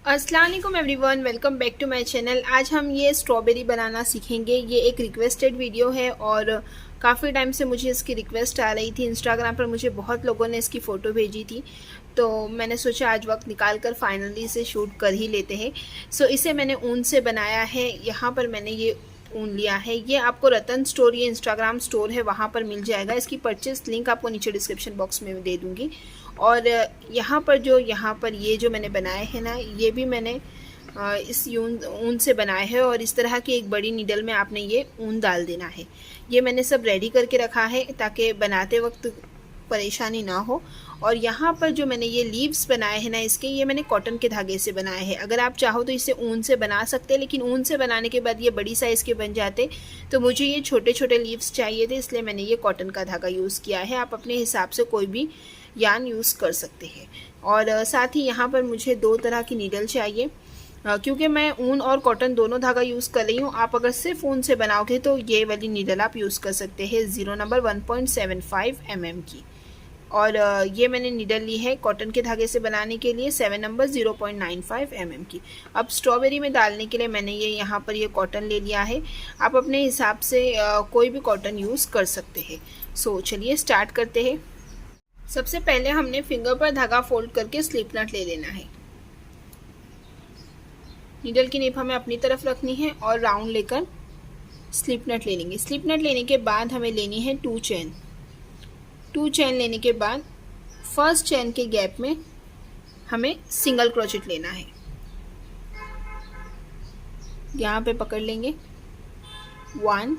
अस्सलाम वालेकुम everyone, welcome back to my channel. आज हम ये स्ट्रॉबेरी बनाना सीखेंगे। ये एक रिक्वेस्टेड वीडियो है और काफ़ी टाइम से मुझे इसकी रिक्वेस्ट आ रही थी। इंस्टाग्राम पर मुझे बहुत लोगों ने इसकी फ़ोटो भेजी थी, तो मैंने सोचा आज वक्त निकाल कर फाइनली इसे शूट कर ही लेते हैं। इसे मैंने ऊन से बनाया है। यहाँ पर मैंने ये ऊन लिया है। ये आपको रतन स्टोर, ये इंस्टाग्राम स्टोर है, वहाँ पर मिल जाएगा। इसकी परचेस लिंक आपको नीचे डिस्क्रिप्शन बॉक्स में दे दूँगी। और यहाँ पर ये जो मैंने बनाए हैं ना, ये भी मैंने इस ऊन से बनाए हैं। और इस तरह की एक बड़ी नीडल में आपने ये ऊन डाल देना है। ये मैंने सब रेडी करके रखा है ताकि बनाते वक्त परेशानी ना हो। और यहाँ पर जो मैंने ये लीव्स बनाए हैं ना इसके, ये मैंने कॉटन के धागे से बनाए हैं। अगर आप चाहो तो इसे ऊन से बना सकते हैं, लेकिन ऊन से बनाने के बाद ये बड़ी साइज़ के बन जाते, तो मुझे ये छोटे छोटे लीव्स चाहिए थे, इसलिए मैंने ये कॉटन का धागा यूज़ किया है। आप अपने हिसाब से कोई भी यार्न यूज़ कर सकते हैं। और साथ ही यहाँ पर मुझे 2 तरह की नीडल चाहिए, क्योंकि मैं ऊन और कॉटन दोनों धागा यूज़ कर रही हूँ। आप अगर सिर्फ ऊन से बनाओगे तो ये वाली नीडल आप यूज़ कर सकते हैं 0 नंबर 1.75 mm की। और ये मैंने नीडल ली है कॉटन के धागे से बनाने के लिए 7 नंबर 0.95 mm की। अब स्ट्रॉबेरी में डालने के लिए मैंने ये यहाँ पर ये कॉटन ले लिया है। आप अपने हिसाब से कोई भी कॉटन यूज़ कर सकते हैं। चलिए स्टार्ट करते हैं। सबसे पहले हमने फिंगर पर धागा फोल्ड करके स्लिप नट ले लेना है। नीडल की निब हमें अपनी तरफ रखनी है और राउंड लेकर स्लिप नट ले लेंगे। स्लिप नट लेने के बाद हमें लेनी है 2 चेन। 2 चेन लेने के बाद फर्स्ट चेन के गैप में हमें सिंगल क्रोचेट लेना है। यहाँ पे पकड़ लेंगे 1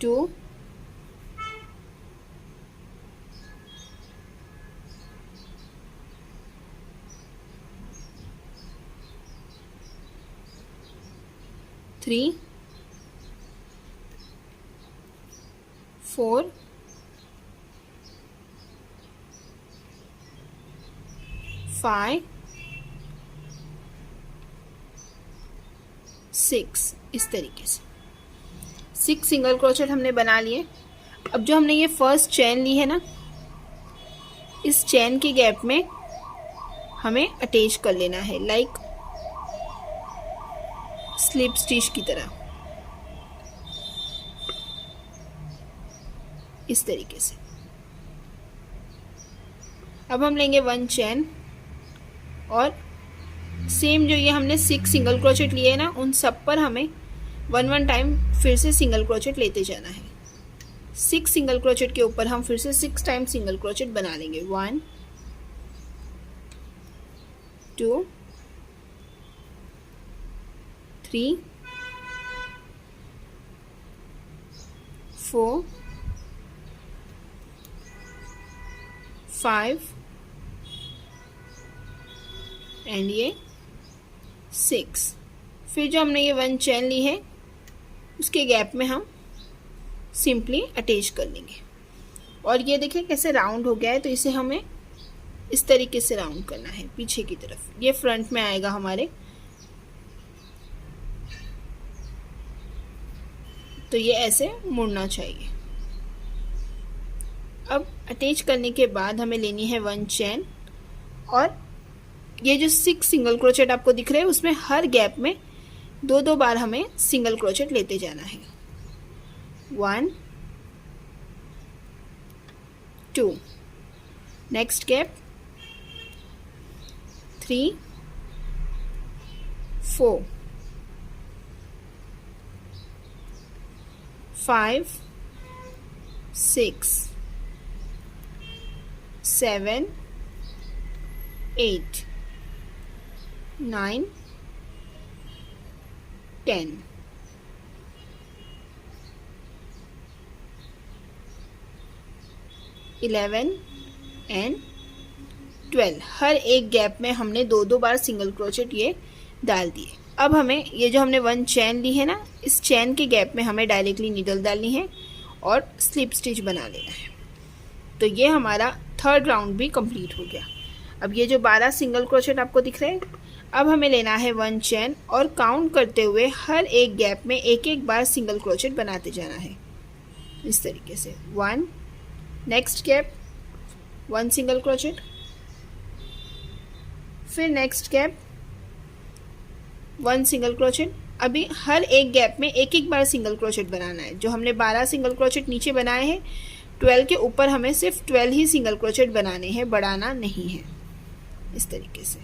2 3 4 5 6, इस तरीके से 6 सिंगल क्रोचेट हमने बना लिए। अब जो हमने ये फर्स्ट चेन ली है ना, इस चेन के गैप में हमें अटैच कर लेना है, लाइक स्लिप स्टिच की तरह, इस तरीके से। अब हम लेंगे 1 चेन और सेम जो ये हमने 6 सिंगल क्रोचेट लिए हैं ना, उन सब पर हमें 1 टाइम फिर से सिंगल क्रोचेट लेते जाना है। 6 सिंगल क्रोचेट के ऊपर हम फिर से 6 टाइम सिंगल क्रोचेट बना लेंगे। 1 2 3 4 5 एंड ये 6। फिर जो हमने ये 1 चेन ली है उसके गैप में हम सिंपली अटैच कर लेंगे। और ये देखिए कैसे राउंड हो गया है, तो इसे हमें इस तरीके से राउंड करना है पीछे की तरफ। ये फ्रंट में आएगा हमारे, तो ये ऐसे मुड़ना चाहिए। अब अटैच करने के बाद हमें लेनी है 1 चेन और ये जो 6 सिंगल क्रोचेट आपको दिख रहे हैं उसमें हर गैप में 2 बार हमें सिंगल क्रोचेट लेते जाना है। 1 2, नेक्स्ट गैप 3 4 5 6 7 8 9 10। Eleven and 12। हर एक गैप में हमने 2 बार सिंगल क्रोचेट ये डाल दिए। अब हमें ये जो हमने 1 चेन ली है ना, इस चेन के गैप में हमें डायरेक्टली नीडल डालनी है और स्लिप स्टिच बना लेना है। तो ये हमारा थर्ड राउंड भी कंप्लीट हो गया। अब ये जो 12 सिंगल क्रोचेट आपको दिख रहे हैं, अब हमें लेना है 1 चेन और काउंट करते हुए हर एक गैप में एक एक बार सिंगल क्रोचेट बनाते जाना है इस तरीके से। 1, नेक्स्ट गैप 1 सिंगल क्रोचेट, फिर नेक्स्ट गैप 1 सिंगल क्रोचेट। अभी हर एक गैप में एक एक बार सिंगल क्रोचेट बनाना है। जो हमने 12 सिंगल क्रोचेट नीचे बनाए हैं, 12 के ऊपर हमें सिर्फ 12 ही सिंगल क्रोचेट बनाने हैं, बढ़ाना नहीं है। इस तरीके से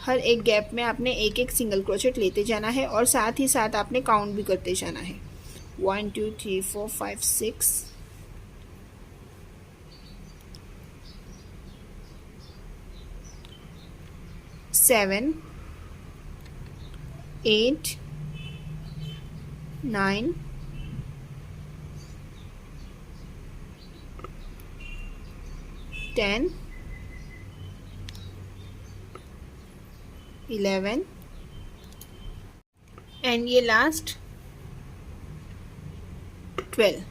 हर एक गैप में आपने एक एक सिंगल क्रोचेट लेते जाना है और साथ ही साथ आपने काउंट भी करते जाना है। 1 2 3 4 5 6 7 8 9 10 11 एंड ये लास्ट 12।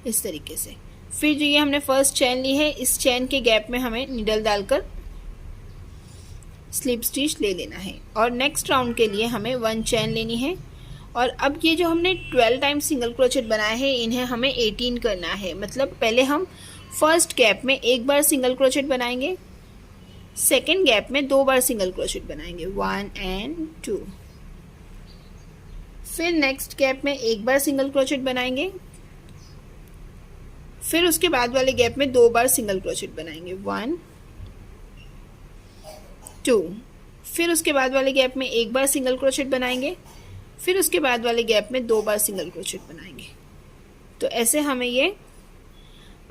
इस तरीके से फिर जो ये हमने फर्स्ट चेन ली है, इस चेन के गैप में हमें नीडल डालकर स्लिप स्टिच ले लेना है और नेक्स्ट राउंड के लिए हमें 1 चेन लेनी है। और अब ये जो हमने 12 टाइम सिंगल क्रोचेट बनाए हैं, इन्हें हमें 18 करना है। मतलब पहले हम फर्स्ट गैप में एक बार सिंगल क्रोचेट बनाएंगे, सेकेंड गैप में 2 बार सिंगल क्रोचेट बनाएंगे 1 एंड 2। फिर नेक्स्ट गैप में एक बार सिंगल क्रोचेट बनाएंगे, फिर उसके बाद वाले गैप में 2 बार सिंगल क्रोचेट बनाएंगे 1 2। फिर उसके बाद वाले गैप में एक बार सिंगल क्रोचेट बनाएंगे, फिर उसके बाद वाले गैप में 2 बार सिंगल क्रोचेट बनाएंगे। तो ऐसे हमें ये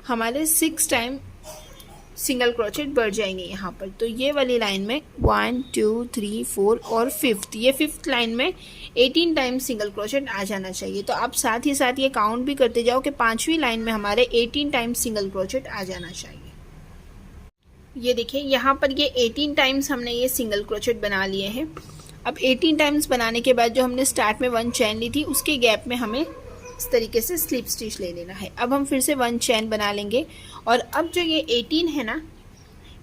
हमारे 6 टाइम सिंगल क्रोचेट बढ़ जाएंगे यहाँ पर। तो ये वाली लाइन में 1 2 3 4 और 5th, ये 5th लाइन में 18 टाइम सिंगल क्रोचेट आ जाना चाहिए। तो आप साथ ही साथ ये काउंट भी करते जाओ कि 5वीं लाइन में हमारे 18 टाइम सिंगल क्रोचेट आ जाना चाहिए। ये देखिए यहाँ पर ये 18 टाइम्स हमने ये सिंगल क्रोचेट बना लिए हैं। अब 18 टाइम्स बनाने के बाद जो हमने स्टार्ट में 1 चेन ली थी, उसके गैप में हमें इस तरीके से स्लिप स्टिच ले लेना है। अब हम फिर से 1 चेन बना लेंगे और अब जो ये 18 है ना,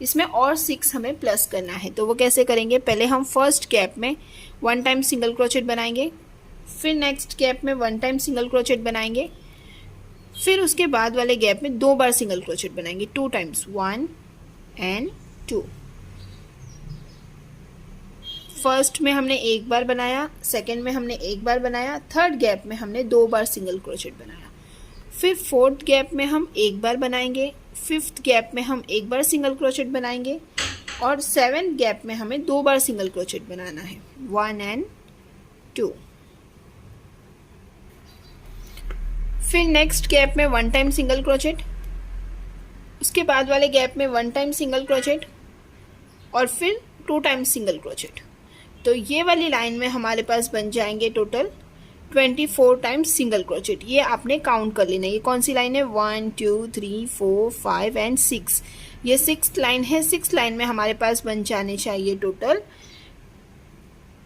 इसमें और 6 हमें प्लस करना है। तो वो कैसे करेंगे, पहले हम फर्स्ट गैप में 1 टाइम सिंगल क्रोचेट बनाएंगे, फिर नेक्स्ट गैप में 1 टाइम सिंगल क्रोचेट बनाएंगे, फिर उसके बाद वाले गैप में 2 बार सिंगल क्रोचेट बनाएंगे 2 टाइम्स 1 एंड 2। फर्स्ट में हमने एक बार बनाया, सेकेंड में हमने एक बार बनाया, थर्ड गैप में हमने 2 बार सिंगल क्रोचेट बनाया, फिर फोर्थ गैप में हम एक बार बनाएंगे, 5th गैप में हम एक बार सिंगल क्रोचेट बनाएंगे और 7th गैप में हमें 2 बार सिंगल क्रोचेट बनाना है 1 एंड 2। फिर नेक्स्ट गैप में 1 टाइम सिंगल क्रोचेट, उसके बाद वाले गैप में 1 टाइम सिंगल क्रोचेट और फिर 2 टाइम सिंगल क्रोचेट। तो ये वाली लाइन में हमारे पास बन जाएंगे टोटल 24 टाइम्स सिंगल क्रोचेट। ये आपने काउंट कर लेना। ये कौन सी लाइन है, 1 2 3 4 5 एंड 6, ये 6th लाइन है। 6th लाइन में हमारे पास बन जाने चाहिए टोटल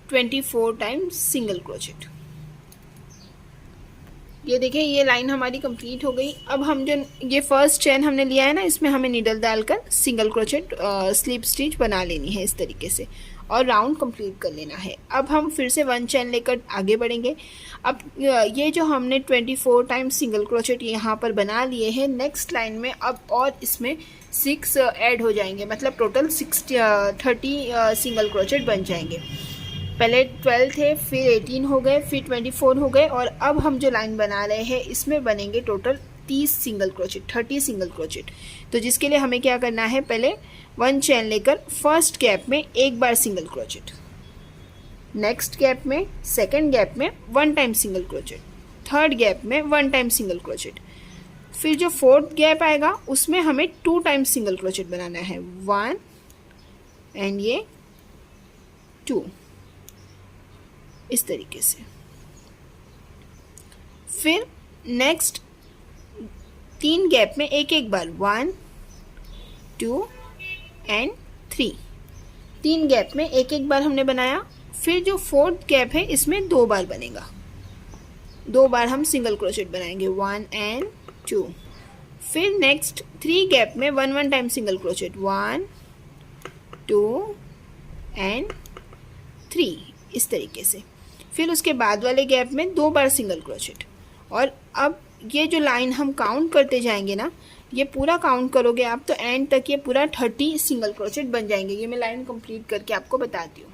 24 टाइम्स सिंगल क्रोचेट। ये देखिए ये लाइन हमारी कंप्लीट हो गई। अब हम जो ये फर्स्ट चेन हमने लिया है ना, इसमें हमें नीडल डालकर सिंगल क्रोचेट स्लिप स्टिच बना लेनी है इस तरीके से और राउंड कंप्लीट कर लेना है। अब हम फिर से 1 चेन लेकर आगे बढ़ेंगे। अब ये जो हमने 24 टाइम सिंगल क्रोचेट यहाँ पर बना लिए हैं, नेक्स्ट लाइन में अब और इसमें 6 ऐड हो जाएंगे, मतलब टोटल 30 सिंगल क्रोचेट बन जाएंगे। पहले 12 थे, फिर 18 हो गए, फिर 24 हो गए और अब हम जो लाइन बना रहे हैं इसमें बनेंगे total 30 single crochet, 30 single crochet. तो जिसके लिए हमें क्या करना है, पहले 1 चेन लेकर फर्स्ट गैप में एक बार सिंगल क्रोचेट, नेक्स्ट गैप में, सेकेंड गैप में 1 time single crochet, third gap में 1 टाइम सिंगल क्रोचेट, फिर जो फोर्थ गैप आएगा उसमें हमें 2 टाइम सिंगल क्रोचेट बनाना है 1 एंड ये 2 इस तरीके से। फिर नेक्स्ट 3 गैप में एक एक बार 1 2 एंड 3, 3 गैप में एक एक बार हमने बनाया। फिर जो फोर्थ गैप है इसमें 2 बार बनेगा, 2 बार हम सिंगल क्रोचेट बनाएंगे 1 एंड 2। फिर नेक्स्ट 3 गैप में 1 टाइम सिंगल क्रोचेट 1 2 एंड 3 इस तरीके से। फिर उसके बाद वाले गैप में 2 बार सिंगल क्रोचेट। और अब ये जो लाइन हम काउंट करते जाएंगे ना, ये पूरा काउंट करोगे आप तो एंड तक ये पूरा 30 सिंगल क्रोचेट बन जाएंगे। ये मैं लाइन कंप्लीट करके आपको बताती हूँ।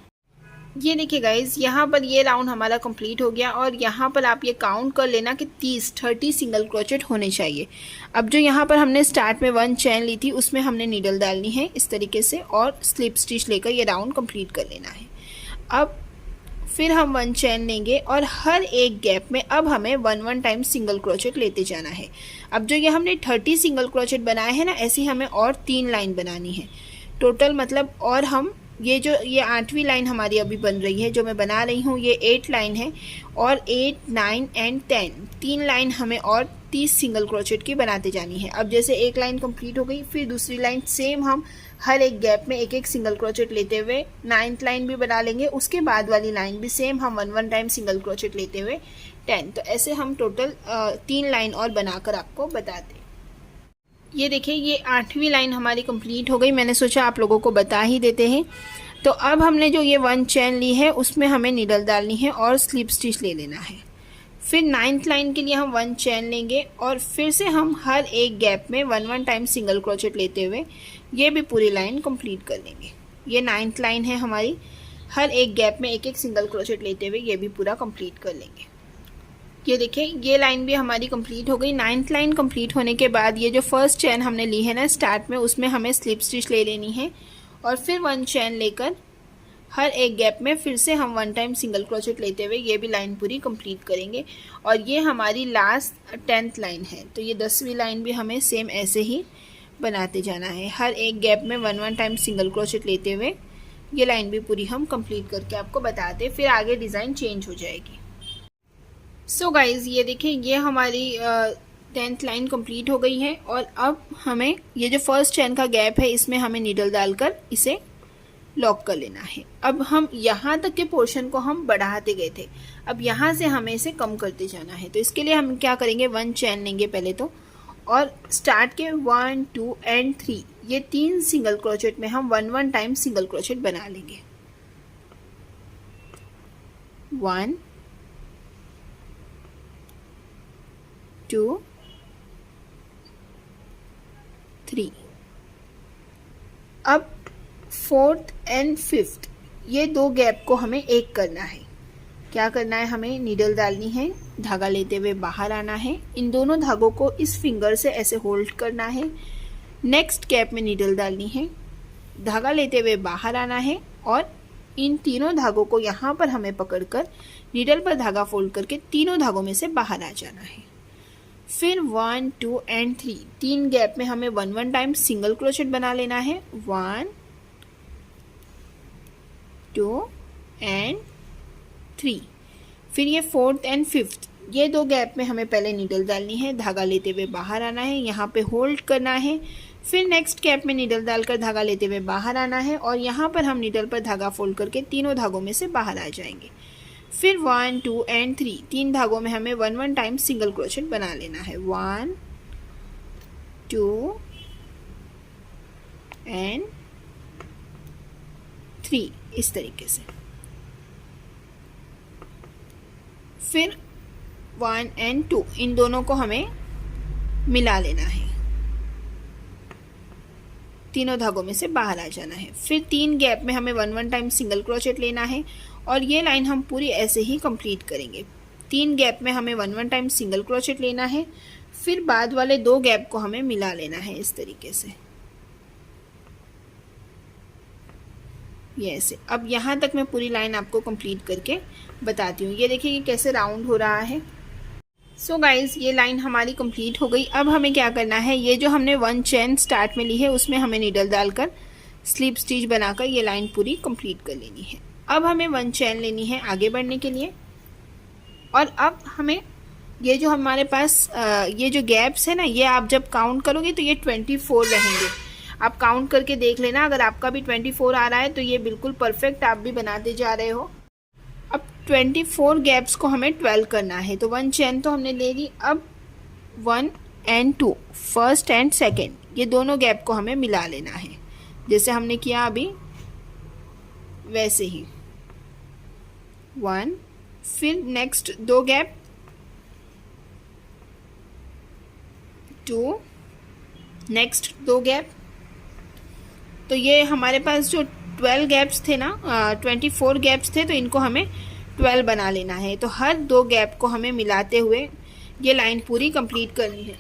ये देखिए गाइज, यहाँ पर ये राउंड हमारा कंप्लीट हो गया और यहाँ पर आप ये काउंट कर लेना कि 30 सिंगल क्रोचेट होने चाहिए। अब जो यहाँ पर हमने स्टार्ट में 1 चेन ली थी उसमें हमने नीडल डालनी है इस तरीके से और स्लिप स्टिच लेकर ये राउंड कंप्लीट कर लेना है। अब फिर हम 1 चेन लेंगे और हर एक गैप में अब हमें 1 टाइम सिंगल क्रोचेट लेते जाना है। अब जो ये हमने 30 सिंगल क्रोचेट बनाए हैं ना, ऐसे ही हमें और 3 लाइन बनानी है टोटल। मतलब और हम ये 8वीं लाइन हमारी अभी बन रही है जो मैं बना रही हूँ, ये 8 लाइन है और 8, 9 एंड 10 3 लाइन हमें और 30 सिंगल क्रोचेट की बनाते जानी है। अब जैसे एक लाइन कंप्लीट हो गई, फिर दूसरी लाइन सेम हम हर एक गैप में एक एक सिंगल क्रोचेट लेते हुए 9th लाइन भी बना लेंगे। उसके बाद वाली लाइन भी सेम हम 1 टाइम सिंगल क्रोचेट लेते हुए 10। तो ऐसे हम टोटल 3 लाइन और बनाकर आपको बताते हैं। ये देखिए, ये 8वीं लाइन हमारी कंप्लीट हो गई। मैंने सोचा आप लोगों को बता ही देते हैं। तो अब हमने जो ये 1 चेन ली है उसमें हमें नीडल डालनी है और स्लिप स्टिच ले लेना है। फिर 9th लाइन के लिए हम 1 चेन लेंगे और फिर से हम हर एक गैप में 1 टाइम सिंगल क्रोचेट लेते हुए ये भी पूरी लाइन कंप्लीट कर लेंगे। ये 9th लाइन है हमारी, हर एक गैप में एक एक सिंगल क्रोचेट लेते हुए ये भी पूरा कंप्लीट कर लेंगे। ये देखिए, ये लाइन भी हमारी कंप्लीट हो गई। 9th लाइन कंप्लीट होने के बाद ये जो फर्स्ट चेन हमने ली है ना स्टार्ट में, उसमें हमें स्लिप स्टिच ले लेनी है और फिर 1 चेन लेकर हर एक गैप में फिर से हम 1 टाइम सिंगल क्रोचेट लेते हुए ये भी लाइन पूरी कंप्लीट करेंगे। और ये हमारी लास्ट 10th लाइन है। तो ये 10वीं लाइन भी हमें सेम ऐसे ही बनाते जाना है, हर एक गैप में 1 टाइम सिंगल क्रोचेट लेते हुए ये लाइन भी पूरी हम कंप्लीट करके आपको बताते, फिर आगे डिज़ाइन चेंज हो जाएगी। सो गाइज़, ये देखिए, ये हमारी 10th लाइन कंप्लीट हो गई है और अब हमें ये जो फर्स्ट चेन का गैप है इसमें हमें नीडल डालकर इसे लॉक कर लेना है। अब हम यहाँ तक के पोर्शन को हम बढ़ाते गए थे, अब यहाँ से हमें इसे कम करते जाना है। तो इसके लिए हम क्या करेंगे, 1 चेन लेंगे पहले तो और स्टार्ट के 1, 2 एंड 3 ये 3 सिंगल क्रोचेट में हम 1 टाइम सिंगल क्रोचेट बना लेंगे। 1, 2, 3। अब 4th एंड 5th ये 2 गैप को हमें एक करना है। क्या करना है, हमें नीडल डालनी है, धागा लेते हुए बाहर आना है, इन दोनों धागों को इस फिंगर से ऐसे होल्ड करना है। नेक्स्ट गैप में नीडल डालनी है, धागा लेते हुए बाहर आना है और इन तीनों धागों को यहाँ पर हमें पकड़कर नीडल पर धागा फोल्ड करके तीनों धागों में से बाहर आ जाना है। फिर 1, 2 एंड 3 3 गैप में हमें 1 टाइम सिंगल क्रोचेट बना लेना है। 1, 2 एंड 3। फिर ये 4th एंड 5th ये 2 गैप में हमें पहले नीडल डालनी है, धागा लेते हुए बाहर आना है, यहाँ पे होल्ड करना है। फिर नेक्स्ट गैप में नीडल डालकर धागा लेते हुए बाहर आना है और यहाँ पर हम नीडल पर धागा फोल्ड करके तीनों धागों में से बाहर आ जाएंगे। फिर 1, 2 एंड 3 3 धागों में हमें 1 टाइम सिंगल क्रोचेट बना लेना है। 1, 2 एंड 3 इस तरीके से। फिर 1 एंड 2 इन दोनों को हमें मिला लेना है, तीनों धागों में से बाहर आ जाना है। फिर 3 गैप में हमें 1 टाइम सिंगल क्रोचेट लेना है और ये लाइन हम पूरी ऐसे ही कंप्लीट करेंगे। 3 गैप में हमें 1 टाइम सिंगल क्रोचेट लेना है, फिर बाद वाले 2 गैप को हमें मिला लेना है इस तरीके से, ये ऐसे। अब यहाँ तक मैं पूरी लाइन आपको कंप्लीट करके बताती हूँ। ये देखिए, ये कैसे राउंड हो रहा है। सो गाइज, ये लाइन हमारी कंप्लीट हो गई। अब हमें क्या करना है, ये जो हमने 1 चेन स्टार्ट में ली है उसमें हमें नीडल डालकर स्लिप स्टिच बनाकर ये लाइन पूरी कंप्लीट कर लेनी है। अब हमें 1 चेन लेनी है आगे बढ़ने के लिए और अब हमें ये जो हमारे पास ये जो गैप्स है ना, ये आप जब काउंट करोगे तो ये 24 रहेंगे। आप काउंट करके देख लेना, अगर आपका भी 24 आ रहा है तो ये बिल्कुल परफेक्ट आप भी बनाते जा रहे हो। अब 24 गैप्स को हमें 12 करना है। तो 1 चेन तो हमने ले ली, अब 1 एंड 2 फर्स्ट एंड सेकेंड ये दोनों गैप को हमें मिला लेना है, जैसे हमने किया अभी वैसे ही। 1, फिर नेक्स्ट 2 गैप, 2 नेक्स्ट 2 गैप। तो ये हमारे पास जो 12 गैप्स थे ना, 24 गैप्स थे, तो इनको हमें 12 बना लेना है। तो हर 2 गैप को हमें मिलाते हुए ये लाइन पूरी कंप्लीट करनी है।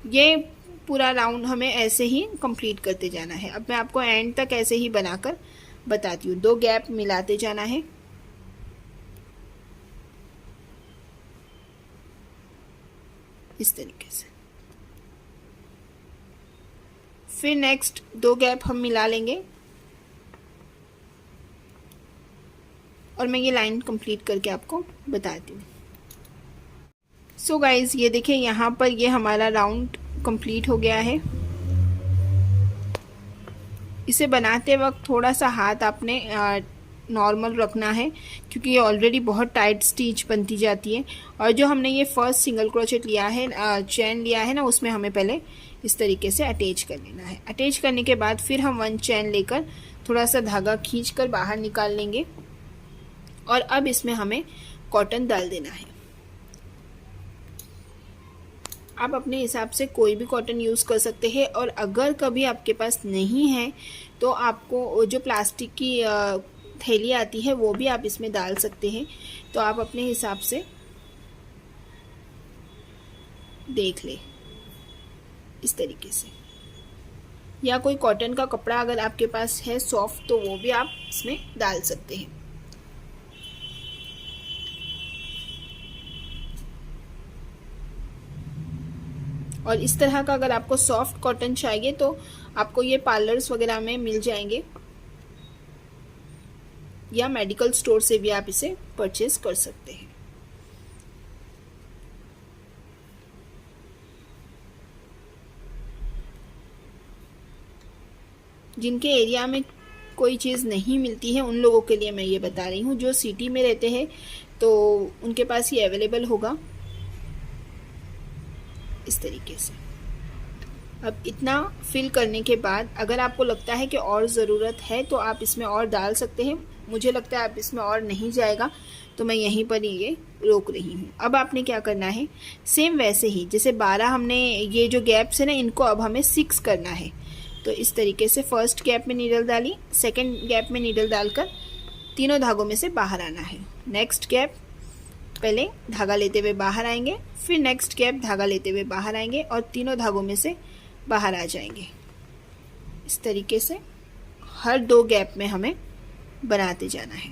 ये पूरा राउंड हमें ऐसे ही कंप्लीट करते जाना है। अब मैं आपको एंड तक ऐसे ही बनाकर बताती हूँ। 2 गैप मिलाते जाना है, इस तरीके से। फिर नेक्स्ट 2 गैप हम मिला लेंगे और मैं ये लाइन कंप्लीट करके आपको बताती हूँ। सो गाइज, ये देखिए यहाँ पर ये हमारा राउंड कंप्लीट हो गया है। इसे बनाते वक्त थोड़ा सा हाथ आपने नॉर्मल रखना है, क्योंकि ये ऑलरेडी बहुत टाइट स्टिच बनती जाती है। और जो हमने ये फर्स्ट सिंगल क्रोचेट लिया है, चैन लिया है ना, उसमें हमें पहले इस तरीके से अटैच कर लेना है। अटैच करने के बाद फिर हम 1 चैन लेकर थोड़ा सा धागा खींचकर बाहर निकाल लेंगे और अब इसमें हमें कॉटन डाल देना है। आप अपने हिसाब से कोई भी कॉटन यूज़ कर सकते हैं, और अगर कभी आपके पास नहीं है तो आपको जो प्लास्टिक की थैली आती है वो भी आप इसमें डाल सकते हैं। तो आप अपने हिसाब से देख ले इस तरीके से, या कोई कॉटन का कपड़ा अगर आपके पास है सॉफ्ट, तो वो भी आप इसमें डाल सकते हैं। और इस तरह का अगर आपको सॉफ्ट कॉटन चाहिए तो आपको ये पार्लर्स वगैरह में मिल जाएंगे, या मेडिकल स्टोर से भी आप इसे परचेज कर सकते हैं। जिनके एरिया में कोई चीज़ नहीं मिलती है उन लोगों के लिए मैं ये बता रही हूँ। जो सिटी में रहते हैं तो उनके पास ये अवेलेबल होगा इस तरीके से। अब इतना फिल करने के बाद अगर आपको लगता है कि और ज़रूरत है तो आप इसमें और डाल सकते हैं। मुझे लगता है आप इसमें और नहीं जाएगा, तो मैं यहीं पर ये रोक रही हूँ। अब आपने क्या करना है, सेम वैसे ही जैसे 12 हमने ये जो गैप्स है ना, इनको अब हमें 6 करना है। तो इस तरीके से फर्स्ट गैप में नीडल डाली, सेकेंड गैप में नीडल डालकर तीनों धागों में से बाहर आना है। नेक्स्ट गैप पहले धागा लेते हुए बाहर आएंगे, फिर नेक्स्ट गैप धागा लेते हुए बाहर आएंगे और तीनों धागों में से बाहर आ जाएंगे। इस तरीके से हर 2 गैप में हमें बनाते जाना है।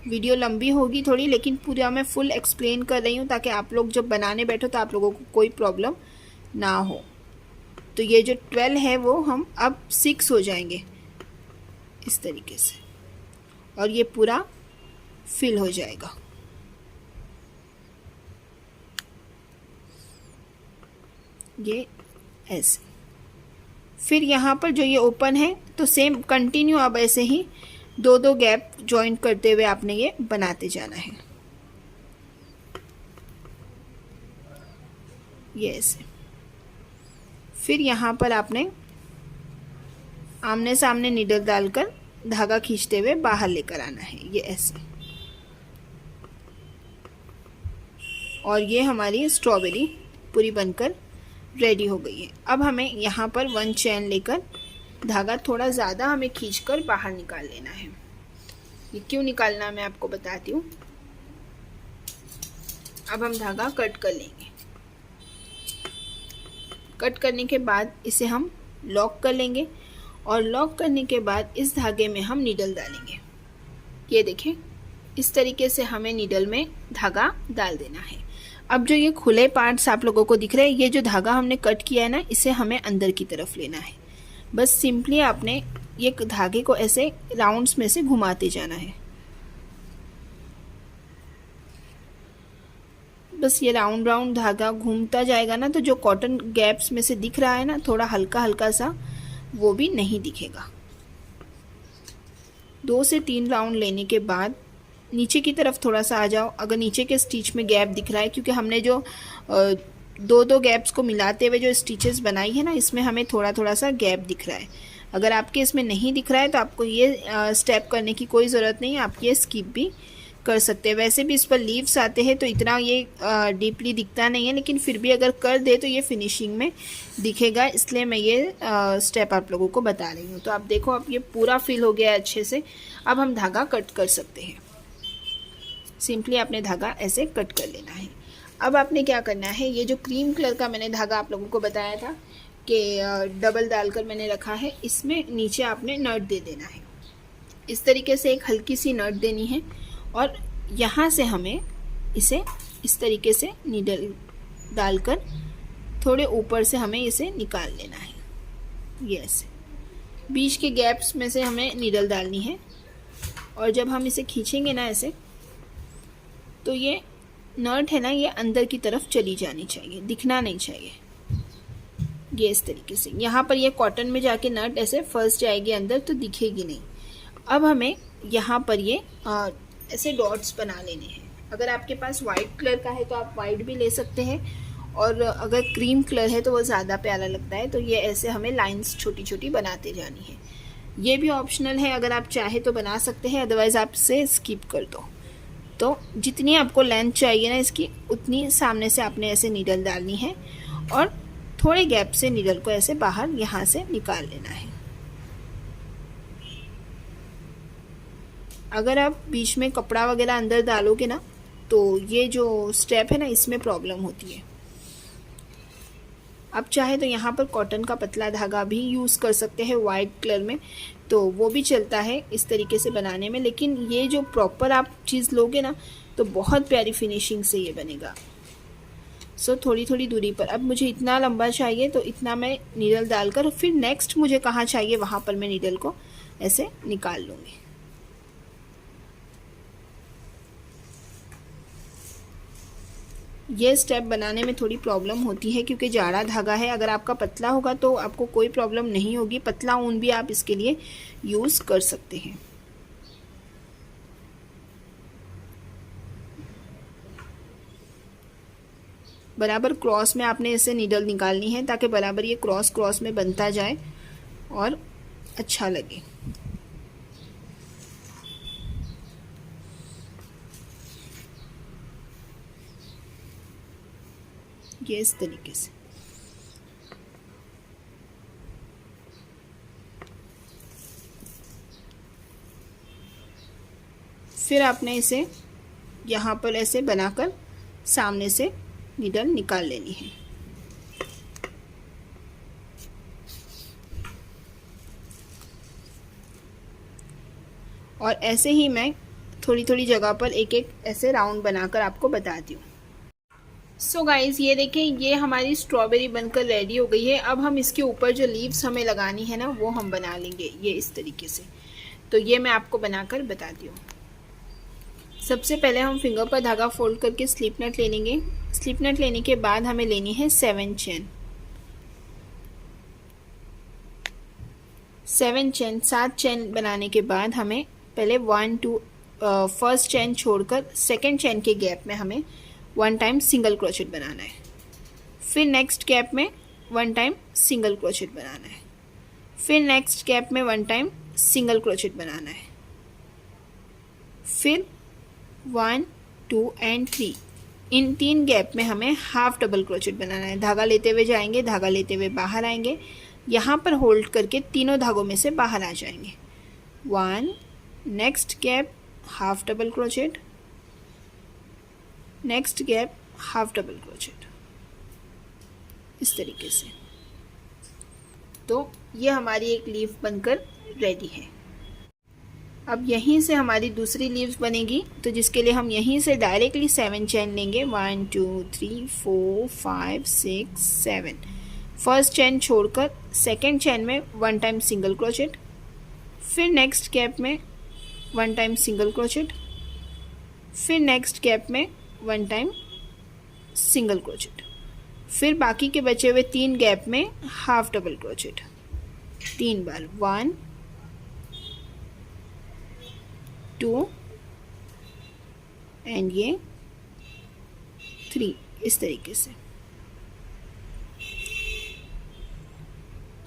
वीडियो लंबी होगी थोड़ी, लेकिन पूरा मैं फुल एक्सप्लेन कर रही हूँ ताकि आप लोग जब बनाने बैठो तो आप लोगों को कोई प्रॉब्लम ना हो। तो ये जो 12 है वो हम अब 6 हो जाएंगे इस तरीके से, और ये पूरा फिल हो जाएगा। ये ऐसे। फिर यहाँ पर जो ये ओपन है तो सेम कंटिन्यू अब ऐसे ही 2-2 गैप जॉइन करते हुए आपने ये बनाते जाना है, ये ऐसे। फिर यहाँ पर आपने आमने सामने नीडल डालकर धागा खींचते हुए बाहर लेकर आना है, ये ऐसे। और ये हमारी स्ट्रॉबेरी पूरी बनकर रेडी हो गई है। अब हमें यहाँ पर 1 चैन लेकर धागा थोड़ा ज़्यादा हमें खींचकर बाहर निकाल लेना है। ये क्यों निकालना मैं आपको बताती हूँ। अब हम धागा कट कर लेंगे। कट करने के बाद इसे हम लॉक कर लेंगे, और लॉक करने के बाद इस धागे में हम नीडल डालेंगे। ये देखिए, इस तरीके से हमें नीडल में धागा डाल देना है। अब जो ये खुले पार्ट्स आप लोगों को दिख रहे हैं, ये जो धागा हमने कट किया है ना, इसे हमें अंदर की तरफ लेना है। बस सिंपली आपने ये धागे को ऐसे राउंड्स में से घुमाते जाना है। बस ये राउंड राउंड धागा घूमता जाएगा ना, तो जो कॉटन गैप्स में से दिख रहा है ना थोड़ा हल्का हल्का सा, वो भी नहीं दिखेगा। 2 से 3 राउंड लेने के बाद नीचे की तरफ थोड़ा सा आ जाओ। अगर नीचे के स्टिच में गैप दिख रहा है, क्योंकि हमने जो 2-2 गैप्स को मिलाते हुए जो स्टिचेस बनाई है ना, इसमें हमें थोड़ा थोड़ा सा गैप दिख रहा है। अगर आपके इसमें नहीं दिख रहा है तो आपको ये स्टेप करने की कोई ज़रूरत नहीं है, आप ये स्किप भी कर सकते हैं। वैसे भी इस पर लीव्स आते हैं तो इतना ये डीपली दिखता नहीं है, लेकिन फिर भी अगर कर दे तो ये फिनिशिंग में दिखेगा, इसलिए मैं ये स्टेप आप लोगों को बता रही हूँ। तो आप देखो, अब ये पूरा फिल हो गया है अच्छे से। अब हम धागा कट कर सकते हैं। सिंपली आपने धागा ऐसे कट कर लेना है। अब आपने क्या करना है, ये जो क्रीम कलर का मैंने धागा आप लोगों को बताया था कि डबल डालकर मैंने रखा है, इसमें नीचे आपने नट दे देना है। इस तरीके से एक हल्की सी नट देनी है और यहाँ से हमें इसे इस तरीके से नीडल डालकर थोड़े ऊपर से हमें इसे निकाल लेना है। ये ऐसे बीच के गैप्स में से हमें नीडल डालनी है और जब हम इसे खींचेंगे ना ऐसे, तो ये नट है ना, ये अंदर की तरफ चली जानी चाहिए, दिखना नहीं चाहिए। ये इस तरीके से यहाँ पर ये कॉटन में जाके नट ऐसे फंस जाएगी अंदर, तो दिखेगी नहीं। अब हमें यहाँ पर ये ऐसे डॉट्स बना लेने हैं। अगर आपके पास वाइट कलर का है तो आप वाइट भी ले सकते हैं, और अगर क्रीम कलर है तो वो ज़्यादा प्यारा लगता है। तो ये ऐसे हमें लाइंस छोटी छोटी बनाते जानी है। ये भी ऑप्शनल है, अगर आप चाहे तो बना सकते हैं, अदरवाइज़ आप इसे स्किप कर दो। तो जितनी आपको लेंथ चाहिए ना इसकी, उतनी सामने से आपने ऐसे नीडल डालनी है और थोड़े गैप से नीडल को ऐसे बाहर यहाँ से निकाल लेना है। अगर आप बीच में कपड़ा वगैरह अंदर डालोगे ना, तो ये जो स्टेप है ना, इसमें प्रॉब्लम होती है। आप चाहे तो यहाँ पर कॉटन का पतला धागा भी यूज़ कर सकते हैं वाइट कलर में, तो वो भी चलता है इस तरीके से बनाने में। लेकिन ये जो प्रॉपर आप चीज़ लोगे ना, तो बहुत प्यारी फिनिशिंग से ये बनेगा। सो थोड़ी थोड़ी दूरी पर, अब मुझे इतना लंबा चाहिए तो इतना मैं नीडल डालकर, फिर नेक्स्ट मुझे कहाँ चाहिए वहाँ पर मैं नीडल को ऐसे निकाल लूँगी। ये स्टेप बनाने में थोड़ी प्रॉब्लम होती है क्योंकि जाड़ा धागा है। अगर आपका पतला होगा तो आपको कोई प्रॉब्लम नहीं होगी, पतला ऊन भी आप इसके लिए यूज़ कर सकते हैं। बराबर क्रॉस में आपने इसे नीडल निकालनी है ताकि बराबर ये क्रॉस क्रॉस में बनता जाए और अच्छा लगे। ये इस तरीके से। फिर आपने इसे यहाँ पर ऐसे बनाकर सामने से नीडल निकाल लेनी है। और ऐसे ही मैं थोड़ी थोड़ी जगह पर एक एक ऐसे राउंड बनाकर आपको बताती हूँ। सो गाइज़, ये देखें, ये हमारी स्ट्रॉबेरी बनकर रेडी हो गई है। अब हम इसके ऊपर जो लीव्स हमें लगानी है ना, वो हम बना लेंगे ये इस तरीके से। तो ये मैं आपको बनाकर बताती हूँ। सबसे पहले हम फिंगर पर धागा फोल्ड करके स्लिप नट ले लेंगे। स्लिप नट लेने के बाद हमें लेनी है 7 चेन। 7 चेन बनाने के बाद हमें पहले 1 2 फर्स्ट चेन छोड़कर सेकेंड चेन के गैप में हमें 1 टाइम सिंगल क्रोचेट बनाना है। फिर नेक्स्ट गैप में 1 टाइम सिंगल क्रोचेट बनाना है। फिर नेक्स्ट गैप में 1 टाइम सिंगल क्रोचेट बनाना है। फिर 1 2 एंड 3, इन 3 गैप में हमें हाफ डबल क्रोचेट बनाना है। धागा लेते हुए जाएंगे, धागा लेते हुए बाहर आएंगे, यहाँ पर होल्ड करके तीनों धागों में से बाहर आ जाएंगे। 1, next gap half double crochet, next gap half double crochet, इस तरीके से। तो ये हमारी एक लीफ बनकर रेडी है। अब यहीं से हमारी दूसरी लीव्स बनेगी, तो जिसके लिए हम यहीं से डायरेक्टली 7 चेन लेंगे। 1 2 3 4 5 6 7। फर्स्ट चेन छोड़कर सेकेंड चेन में 1 टाइम सिंगल क्रोचेट, फिर नेक्स्ट गैप में 1 टाइम सिंगल क्रोचेट, फिर नेक्स्ट गैप में 1 टाइम सिंगल क्रोचेट, फिर बाकी के बचे हुए 3 गैप में half double crochet 3 bar. 1 2 and ये 3, इस तरीके से।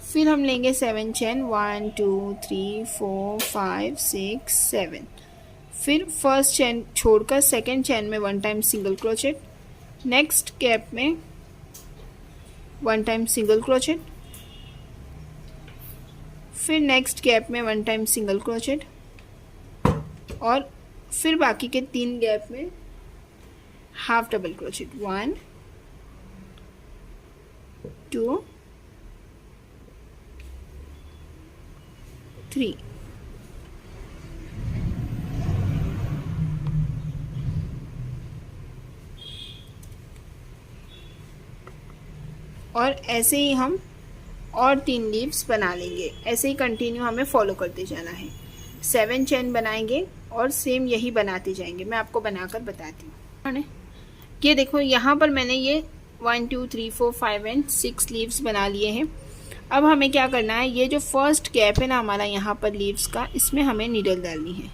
फिर हम लेंगे 7 चेन, 1 2 3 4 5 6 7। फिर फर्स्ट चेन छोड़कर सेकेंड चेन में 1 time single crochet, next gap में 1 टाइम सिंगल क्रोचेट, फिर नेक्स्ट गैप में 1 टाइम सिंगल क्रोचेट, और फिर बाकी के 3 गैप में हाफ डबल क्रोचेट, 1 2 3। और ऐसे ही हम और 3 लीव्स बना लेंगे। ऐसे ही कंटिन्यू हमें फॉलो करते जाना है। 7 चेन बनाएंगे और सेम यही बनाते जाएंगे। मैं आपको बनाकर बताती हूँ। ये देखो, यहाँ पर मैंने ये 1 2 3 4 5 एंड 6 लीव्स बना लिए हैं। अब हमें क्या करना है, ये जो फर्स्ट गैप है ना हमारा यहाँ पर लीव्स का, इसमें हमें नीडल डालनी है।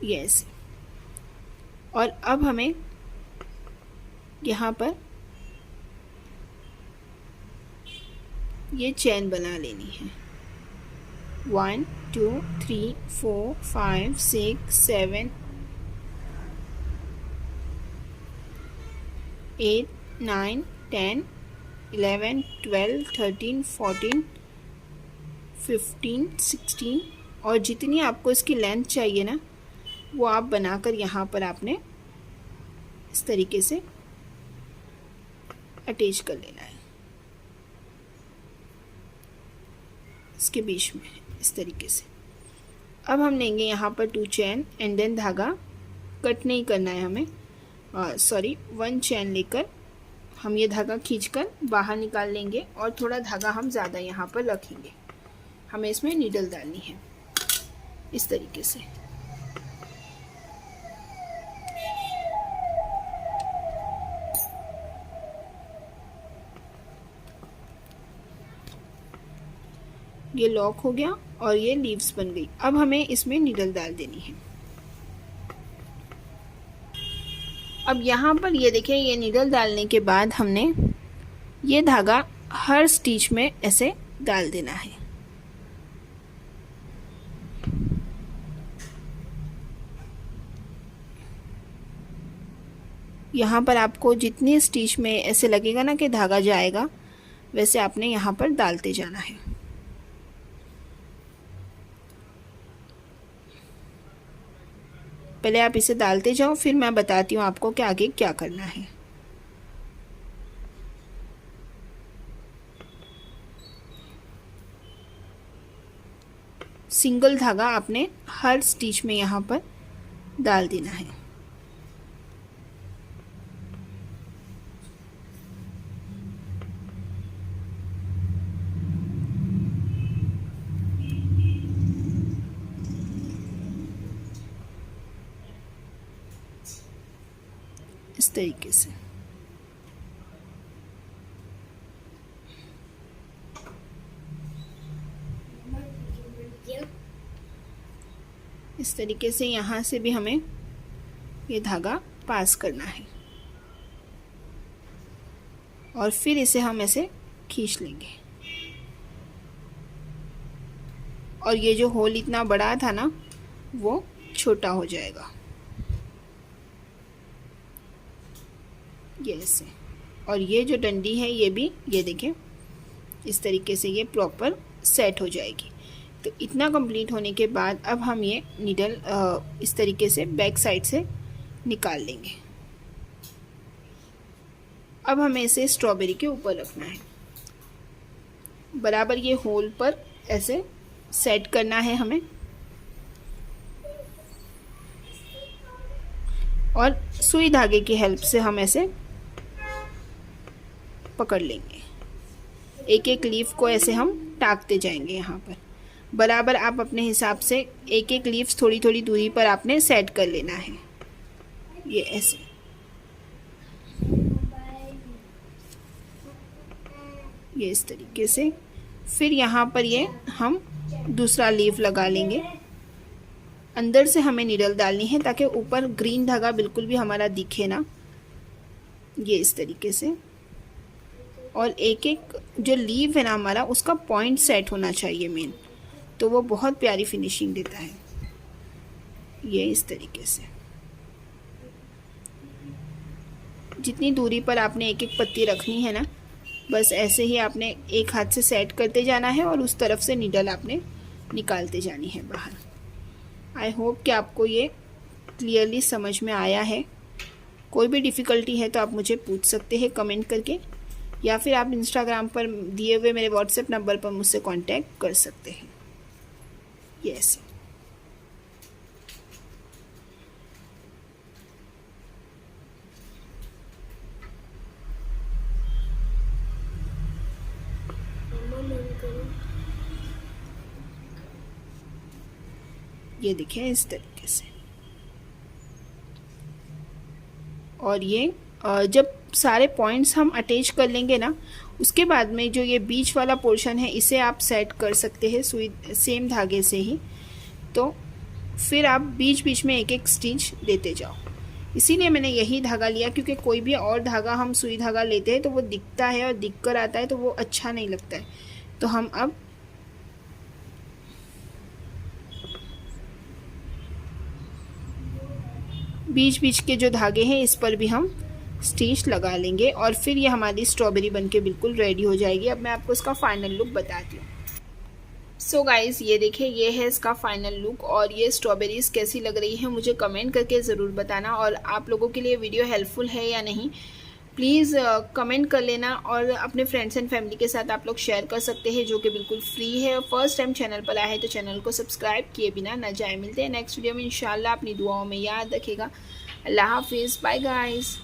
यस। और अब हमें यहाँ पर ये चेन बना लेनी है। 1 2 3 4 5 6 7 8 9 10 11 12 13 14 15 16, और जितनी आपको इसकी लेंथ चाहिए ना वो आप बनाकर यहाँ पर आपने इस तरीके से अटैच कर लेना है, इसके बीच में इस तरीके से। अब हम लेंगे यहाँ पर 2 चेन एंड देन धागा कट नहीं करना है हमें, 1 चेन लेकर हम ये धागा खींचकर बाहर निकाल लेंगे और थोड़ा धागा हम ज़्यादा यहाँ पर रखेंगे। हमें इसमें नीडल डालनी है इस तरीके से। ये लॉक हो गया और ये लीव्स बन गई। अब हमें इसमें नीडल डाल देनी है। अब यहाँ पर ये देखिए, ये नीडल डालने के बाद हमने ये धागा हर स्टिच में ऐसे डाल देना है। यहाँ पर आपको जितनी स्टिच में ऐसे लगेगा ना कि धागा जाएगा, वैसे आपने यहाँ पर डालते जाना है। पहले आप इसे डालते जाओ, फिर मैं बताती हूँ आपको कि आगे क्या करना है। सिंगल धागा आपने हर स्टिच में यहाँ पर डाल देना है। इस तरीके से। इस तरीके से यहाँ से भी हमें ये धागा पास करना है और फिर इसे हम ऐसे खींच लेंगे। और ये जो होल इतना बड़ा था ना वो छोटा हो जाएगा, ये ऐसे। और ये जो डंडी है ये भी, ये देखें, इस तरीके से ये प्रॉपर सेट हो जाएगी। तो इतना कंप्लीट होने के बाद अब हम ये नीडल इस तरीके से बैक साइड से निकाल लेंगे। अब हमें इसे स्ट्रॉबेरी के ऊपर रखना है, बराबर ये होल पर ऐसे सेट करना है हमें। और सुई धागे की हेल्प से हम ऐसे पकड़ लेंगे। एक एक लीफ को ऐसे हम टाकते जाएंगे। यहाँ पर बराबर आप अपने हिसाब से एक एक लीफ थोड़ी थोड़ी दूरी पर आपने सेट कर लेना है, ये ऐसे। ये इस तरीके से। फिर यहाँ पर ये हम दूसरा लीफ लगा लेंगे। अंदर से हमें नीडल डालनी है ताकि ऊपर ग्रीन धागा बिल्कुल भी हमारा दिखे ना, ये इस तरीके से। और एक एक जो लीव है ना हमारा, उसका पॉइंट सेट होना चाहिए मेन। तो वो बहुत प्यारी फिनिशिंग देता है। ये इस तरीके से जितनी दूरी पर आपने एक एक पत्ती रखनी है ना, बस ऐसे ही आपने एक हाथ से सेट करते जाना है और उस तरफ से नीडल आपने निकालते जानी है बाहर। आई होप कि आपको ये क्लियरली समझ में आया है। कोई भी डिफ़िकल्टी है तो आप मुझे पूछ सकते हैं कमेंट करके, या फिर आप इंस्टाग्राम पर दिए हुए मेरे व्हाट्सएप नंबर पर मुझसे कांटेक्ट कर सकते हैं। यस, ये देखिए इस तरीके से। और ये जब सारे पॉइंट्स हम अटैच कर लेंगे ना, उसके बाद में जो ये बीच वाला पोर्शन है इसे आप सेट कर सकते हैं सुई सेम धागे से ही। तो फिर आप बीच बीच में एक एक स्टिच देते जाओ। इसीलिए मैंने यही धागा लिया, क्योंकि कोई भी और धागा हम सुई धागा लेते हैं तो वो दिखता है और दिख कर आता है तो वो अच्छा नहीं लगता है। तो हम अब बीच बीच के जो धागे हैं इस पर भी हम स्टिच लगा लेंगे और फिर ये हमारी स्ट्रॉबेरी बनके बिल्कुल रेडी हो जाएगी। अब मैं आपको इसका फाइनल लुक बताती हूँ। सो गाइज़, ये देखिए, ये है इसका फाइनल लुक। और ये स्ट्रॉबेरीज़ कैसी लग रही है मुझे कमेंट करके ज़रूर बताना। और आप लोगों के लिए वीडियो हेल्पफुल है या नहीं प्लीज़ कमेंट कर लेना। और अपने फ्रेंड्स एंड फैमिली के साथ आप लोग शेयर कर सकते हैं, जो कि बिल्कुल फ्री है। फर्स्ट टाइम चैनल पर आए तो चैनल को सब्सक्राइब किए बिना न जाए। मिलते हैं नेक्स्ट वीडियो में इंशाल्लाह। अपनी दुआओं में याद रखिएगा। अल्लाह हाफिज़, बाय गाइज़।